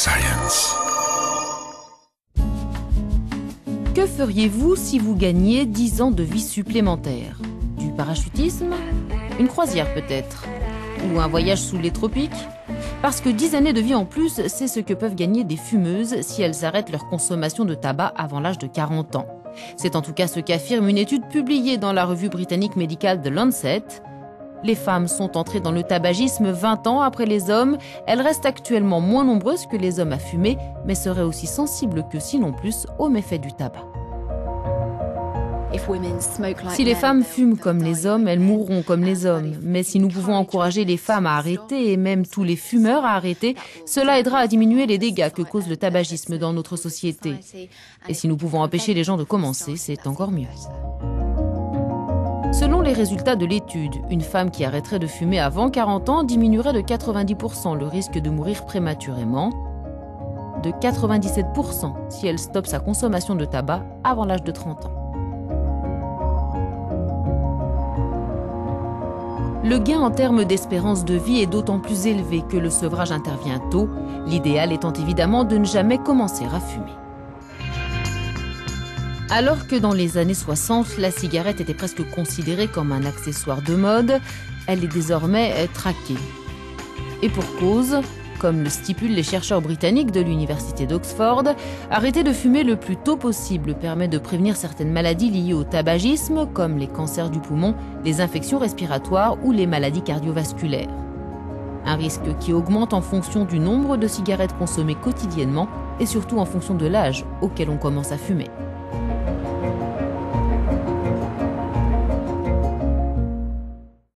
Science. Que feriez-vous si vous gagniez 10 ans de vie supplémentaires? Du parachutisme? Une croisière peut-être? Ou un voyage sous les tropiques? Parce que 10 années de vie en plus, c'est ce que peuvent gagner des fumeuses si elles arrêtent leur consommation de tabac avant l'âge de 40 ans. C'est en tout cas ce qu'affirme une étude publiée dans la revue britannique médicale The Lancet. Les femmes sont entrées dans le tabagisme 20 ans après les hommes. Elles restent actuellement moins nombreuses que les hommes à fumer, mais seraient aussi sensibles que sinon plus aux méfaits du tabac. Si les femmes fument comme les hommes, elles mourront comme les hommes. Mais si nous pouvons encourager les femmes à arrêter et même tous les fumeurs à arrêter, cela aidera à diminuer les dégâts que cause le tabagisme dans notre société. Et si nous pouvons empêcher les gens de commencer, c'est encore mieux. Selon les résultats de l'étude, une femme qui arrêterait de fumer avant 40 ans diminuerait de 90% le risque de mourir prématurément, de 97% si elle stoppe sa consommation de tabac avant l'âge de 30 ans. Le gain en termes d'espérance de vie est d'autant plus élevé que le sevrage intervient tôt, l'idéal étant évidemment de ne jamais commencer à fumer. Alors que dans les années 60, la cigarette était presque considérée comme un accessoire de mode, elle est désormais traquée. Et pour cause, comme le stipulent les chercheurs britanniques de l'université d'Oxford, arrêter de fumer le plus tôt possible permet de prévenir certaines maladies liées au tabagisme, comme les cancers du poumon, les infections respiratoires ou les maladies cardiovasculaires. Un risque qui augmente en fonction du nombre de cigarettes consommées quotidiennement et surtout en fonction de l'âge auquel on commence à fumer.